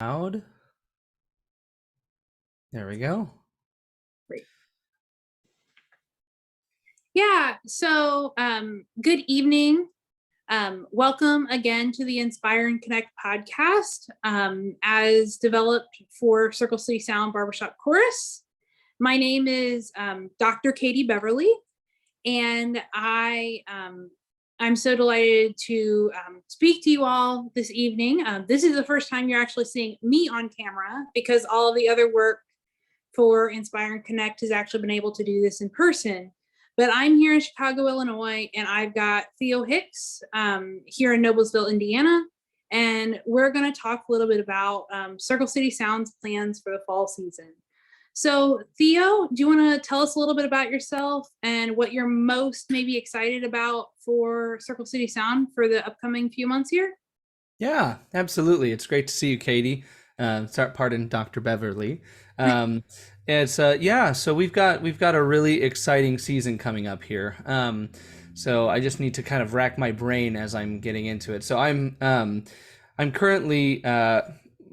Loud. There we go. Great. Yeah, good evening. Welcome again to the Inspire and Connect podcast, as developed for Circle City Sound Barbershop Chorus. My name is Dr. Katie Beverley, and I'm so delighted to speak to you all this evening. This is the first time you're actually seeing me on camera because all of the other work for Inspire and Connect has actually been able to do this in person. But I'm here in Chicago, Illinois, and I've got Theo Hicks here in Noblesville, Indiana. And we're going to talk a little bit about Circle City Sound's plans for the fall season. So, Theo, do you want to tell us a little bit about yourself and what you're most maybe excited about for Circle City Sound for the upcoming few months here? Yeah, absolutely. It's great to see you, Katie. Pardon, Dr. Beverly. Um, it's yeah. So we've got a really exciting season coming up here. So I just need to kind of rack my brain as I'm getting into it. So I'm currently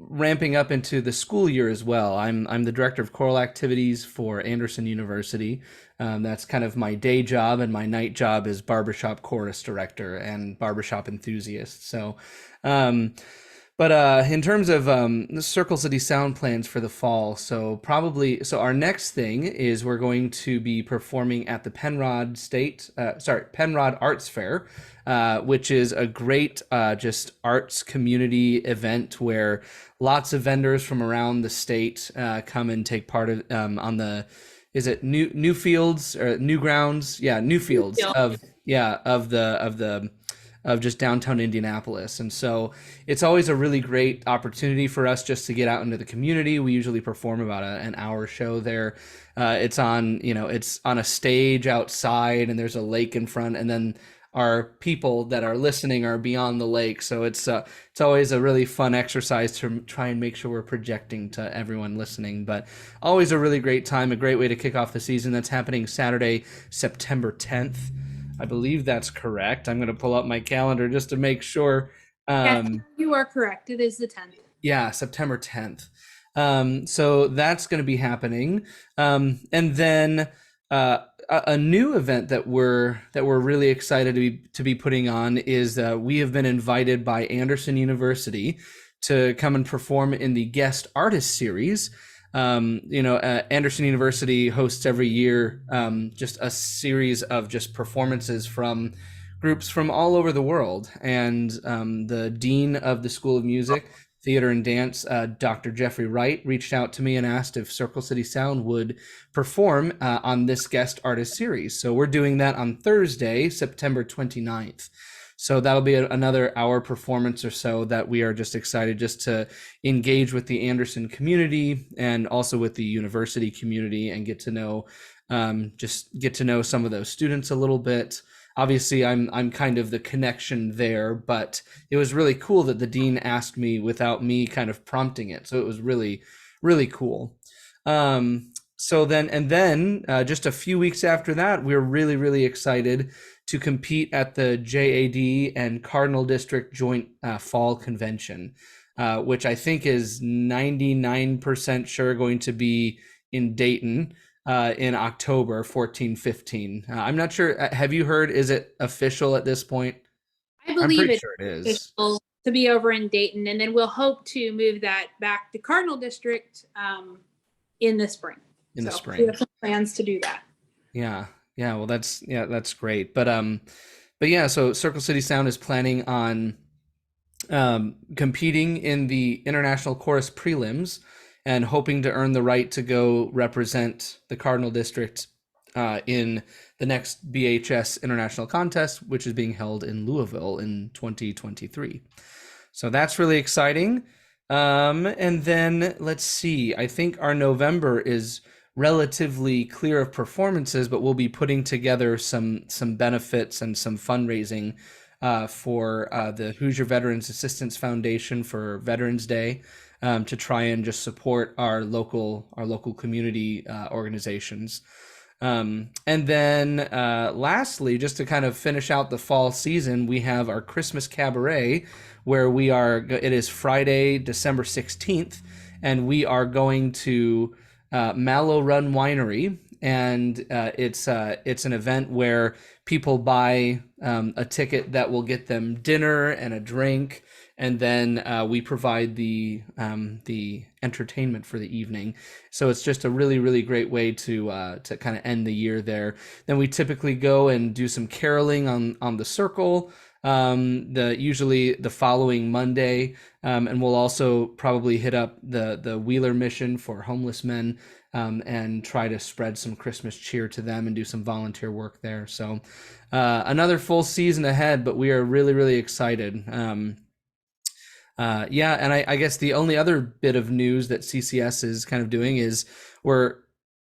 ramping up into the school year as well. I'm the director of choral activities for Anderson University. That's kind of my day job, and my night job is barbershop chorus director and barbershop enthusiast. So, um, in terms of the Circle City Sound plans for the fall, so our next thing is we're going to be performing at the Penrod Arts Fair, which is a great just arts community event where lots of vendors from around the state come and take part of on the is it new fields or new grounds? Yeah, new fields of just downtown Indianapolis. And so it's always a really great opportunity for us just to get out into the community. We usually perform about an hour show there. It's on a stage outside, and there's a lake in front, and then our people that are listening are beyond the lake. So it's always a really fun exercise to try and make sure we're projecting to everyone listening. But always a really great time, a great way to kick off the season. That's happening Saturday, September 10th. I believe that's correct. I'm going to pull up my calendar just to make sure. Yes, you are correct. It is the 10th. Yeah, September 10th. So that's going to be happening. And then a new event that we're really excited to be putting on is we have been invited by Anderson University to come and perform in the guest artist series. Anderson University hosts every year just a series of just performances from groups from all over the world. And the dean of the School of Music, Theater and Dance, Dr. Jeffrey Wright, reached out to me and asked if Circle City Sound would perform on this guest artist series. So we're doing that on Thursday, September 29th. So that'll be another hour performance or so that we are just excited just to engage with the Anderson community and also with the university community and get to know some of those students a little bit. Obviously, I'm kind of the connection there, but it was really cool that the dean asked me without me kind of prompting it. So it was really, really cool. Then just a few weeks after that, we were really, really excited to compete at the JAD and Cardinal District Joint Fall Convention, which I think is 99% sure going to be in Dayton in October 14-15. I'm not sure. Have you heard? Is it official at this point? I I'm believe pretty it's sure it is. official to be over in Dayton, and then we'll hope to move that back to Cardinal District in the spring. In the So spring. we have some plans to do that. Yeah. Yeah. Well, that's great. But yeah, so Circle City Sound is planning on competing in the International Chorus Prelims and hoping to earn the right to go represent the Cardinal District in the next BHS International Contest, which is being held in Louisville in 2023. So that's really exciting. And then let's see, I think our November is relatively clear of performances, but we'll be putting together some benefits and some fundraising for the Hoosier Veterans Assistance Foundation for Veterans Day, to try and just support our local community organizations. And then lastly, just to kind of finish out the fall season, we have our Christmas Cabaret, where it is Friday, December 16th, and we are going to Mallow Run Winery. And it's an event where people buy a ticket that will get them dinner and a drink, and then we provide the entertainment for the evening. So it's just a really, really great way to kind of end the year there. Then we typically go and do some caroling on the circle. The usually the following Monday, and we'll also probably hit up the Wheeler Mission for homeless men, and try to spread some Christmas cheer to them and do some volunteer work there. So another full season ahead, but we are really, really excited. Yeah, and I guess the only other bit of news that CCS is kind of doing is we're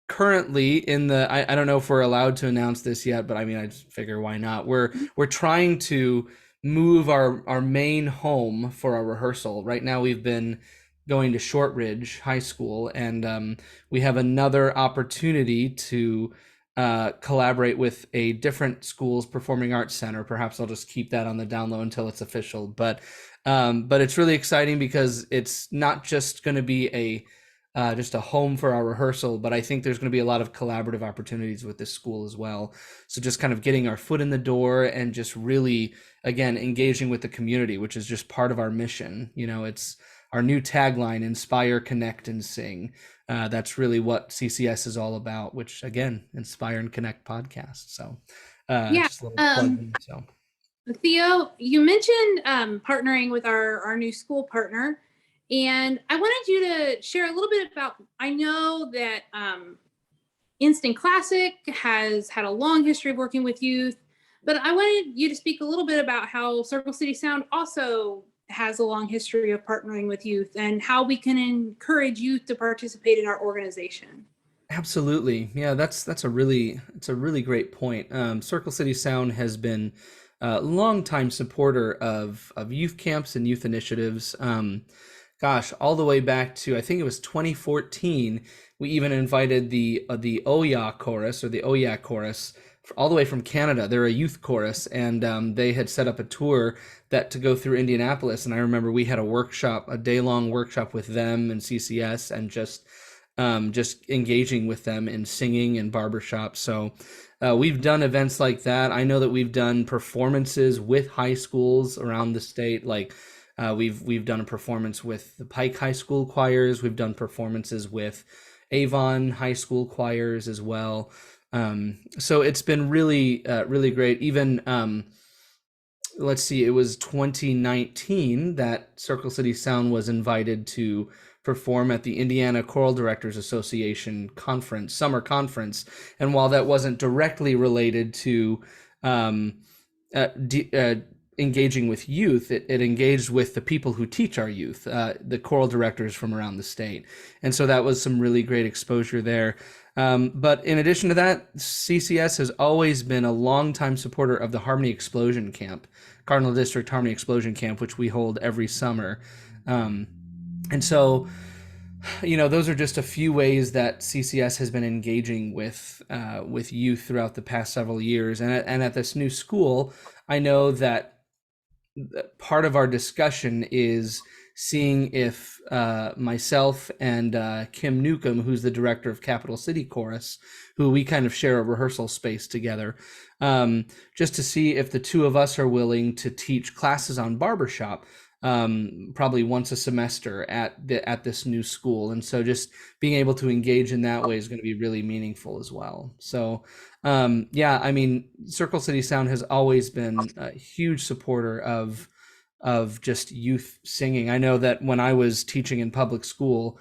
currently in I don't know if we're allowed to announce this yet, but I mean, I just figure why not. We're trying to move our main home for our rehearsal. Right now we've been going to Shortridge High School, and we have another opportunity to collaborate with a different school's performing arts center. Perhaps I'll just keep that on the down low until it's official. But it's really exciting because it's not just going to be just a home for our rehearsal, but I think there's going to be a lot of collaborative opportunities with this school as well. So just kind of getting our foot in the door and just really, again, engaging with the community, which is just part of our mission. You know, it's our new tagline: inspire, connect, and sing. That's really what CCS is all about, which again, Inspire and Connect podcast. So Yeah. just a little plug in, so. Theo, you mentioned partnering with our new school partner, and I wanted you to share a little bit about. I know that Instant Classic has had a long history of working with youth, but I wanted you to speak a little bit about how Circle City Sound also has a long history of partnering with youth and how we can encourage youth to participate in our organization. Absolutely. Yeah, it's a really great point. Circle City Sound has been a longtime supporter of youth camps and youth initiatives. Gosh, all the way back to, I think it was 2014. We even invited the Oya chorus, or the Oya chorus, all the way from Canada. They're a youth chorus, and they had set up a tour to go through Indianapolis. And I remember we had a day-long workshop with them and CCS, and just engaging with them in singing and barbershop. So we've done events like that. I know that we've done performances with high schools around the state. Like we've done a performance with the Pike High School choirs. We've done performances with Avon High School choirs as well. So it's been really, really great. Even let's see, it was 2019 that Circle City Sound was invited to perform at the Indiana Choral Directors Association summer conference. And while that wasn't directly related to engaging with youth, it engaged with the people who teach our youth, the choral directors from around the state. And so that was some really great exposure there. But in addition to that, CCS has always been a longtime supporter of the Harmony Explosion Camp, Cardinal District Harmony Explosion Camp, which we hold every summer. And so, you know, those are just a few ways that CCS has been engaging with youth throughout the past several years. And at this new school, I know that part of our discussion is seeing if myself and Kim Newcomb, who's the director of Capital City Chorus, who we kind of share a rehearsal space together, just to see if the two of us are willing to teach classes on barbershop, probably once a semester at this new school. And so just being able to engage in that way is going to be really meaningful as well. So yeah, I mean, Circle City Sound has always been a huge supporter of just youth singing. I know that when I was teaching in public school,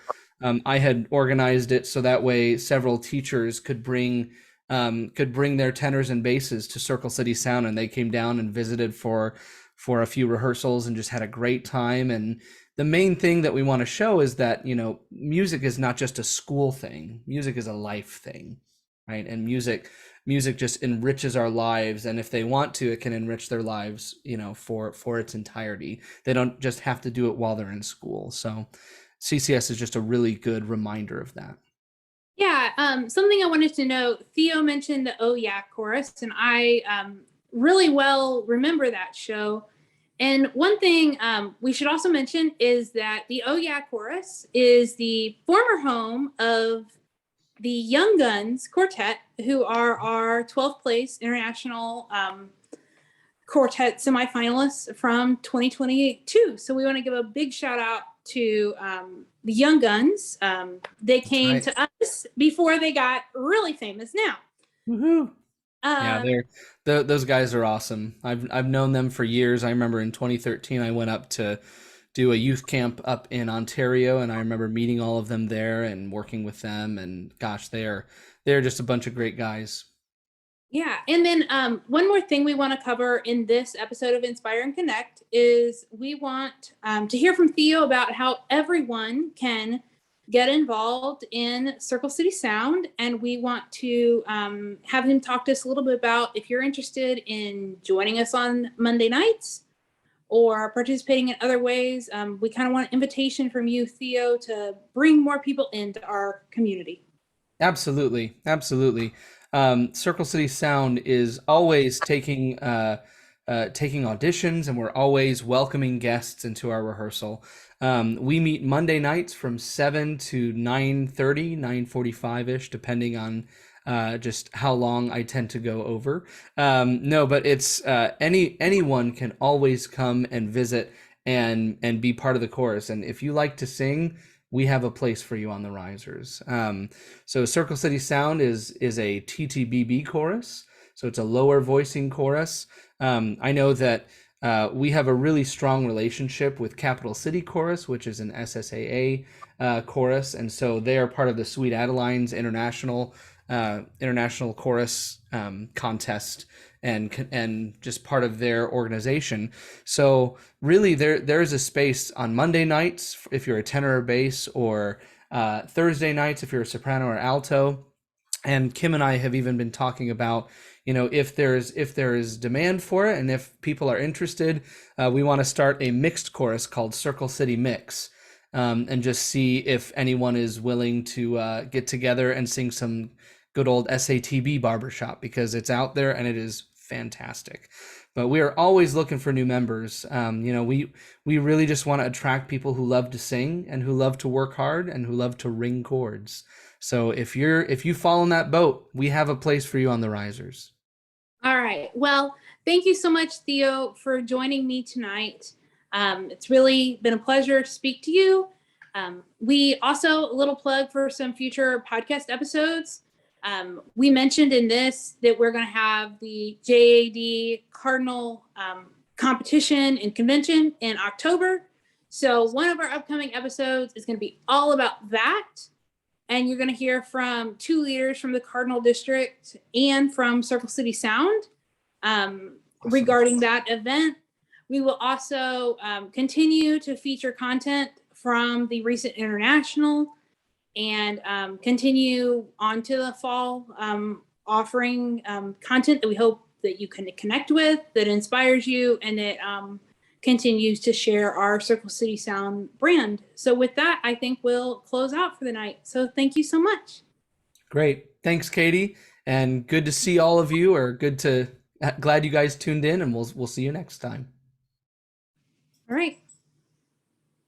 I had organized it so that way several teachers could bring their tenors and basses to Circle City Sound, and they came down and visited for a few rehearsals and just had a great time. And the main thing that we want to show is that, you know, music is not just a school thing. Music is a life thing, right? And music just enriches our lives, and if they want to, it can enrich their lives, you know, for its entirety. They don't just have to do it while they're in school. So CCS is just a really good reminder of that. Yeah, something I wanted to note, Theo mentioned the Oh Yeah chorus, and I really well remember that show. And one thing we should also mention is that the Oh Yeah chorus is the former home of the Young Guns Quartet, who are our 12th place international quartet semifinalists from 2022. So we want to give a big shout out to the Young Guns. They That's came right. to us before they got really famous now. Woohoo! Yeah, Um, those guys are awesome. I've known them for years. I remember in 2013 I went up to do a youth camp up in Ontario, and I remember meeting all of them there and working with them. And gosh, they're just a bunch of great guys. yeah, and then one more thing we want to cover in this episode of Inspire and Connect is we want to hear from Theo about how everyone can get involved in Circle City Sound, and we want to have him talk to us a little bit about if you're interested in joining us on Monday nights or participating in other ways. We kind of want an invitation from you, Theo, to bring more people into our community. Absolutely, absolutely. Circle City Sound is always taking auditions, and we're always welcoming guests into our rehearsal. We meet Monday nights from 7 to 9:30, 9:45 ish, depending on just how long I tend to go over. No, but it's anyone can always come and visit and be part of the chorus. And if you like to sing, we have a place for you on the risers. So Circle City Sound is a TTBB chorus, so it's a lower voicing chorus. I know that we have a really strong relationship with Capital City Chorus, which is an SSAA chorus, and so they are part of the Sweet Adelines International Chorus contest and just part of their organization. So really, there's a space on Monday nights if you're a tenor or bass, or Thursday nights if you're a soprano or alto. And Kim and I have even been talking about, if there is demand for it and if people are interested, we want to start a mixed chorus called Circle City Mix, and just see if anyone is willing to get together and sing some good old SATB barbershop, because it's out there and it is fantastic. But we are always looking for new members. We really just want to attract people who love to sing and who love to work hard and who love to ring chords. So if you fall in that boat, we have a place for you on the risers. All right. Well, thank you so much, Theo, for joining me tonight. It's really been a pleasure to speak to you. We also, a little plug for some future podcast episodes. We mentioned in this that we're going to have the JAD Cardinal competition and convention in October. So one of our upcoming episodes is going to be all about that. And you're going to hear from two leaders from the Cardinal District and from Circle City Sound regarding that event. We will also continue to feature content from the recent international and continue on to the fall, offering content that we hope that you can connect with, that inspires you, and that continues to share our Circle City Sound brand. So with that, I think we'll close out for the night. So thank you so much. Great. Thanks, Katie. And good to see all of you, or glad you guys tuned in, and we'll see you next time. All right.